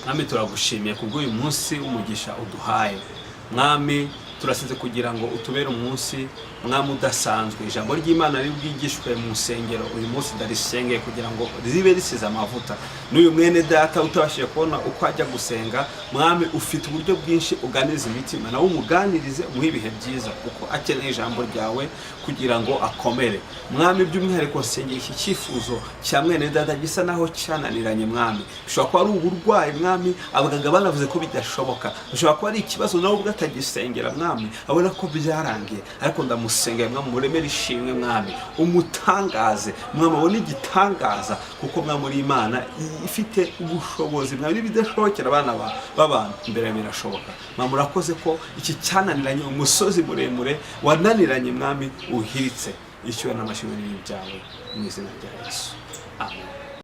mwami turagushimiye kubw'uyu munsi w'umugisha uduhaye mwami turasize kugira ngo utubere umunsi mwami udasanzwe ijambo ry'Imana ribwigishwe mu nsengero uyu munsi ndarisengeye kugira ngo ribe risize amavuta n'uyu mwene data utabashije kubona uko ajya gusenga mwami ufite uburyo bwinshi uganiza imitima nawe umuganirize umuhe ibihe byiza kuko akeneye ijambo ryawe kugira ngo akomere mwami by'umwihariko nsengeye iki cyifuzo cya mwene data gisa naho cyananiranye mwami bishobora kuba ari uburwayi mwami abaganga banavuze ko bidashoboka bishobora kuba ari ikibazo nawe ubwo atagisengera mwami abona ko byarangiye ariko ndamusengera mwami muremere ishimwe mwami umutangaze mwami abone igitangaza kuko mwami uri Imana ifite ubushobozi mwami bidashobokera abana b'abantu imbere birashoboka mwami urakoze ko iki cyananiranye umusozi muremure wananiranye mwami uhiritse ishyura n'amashimwe n'ibyawe mu izina rya Yesu amen.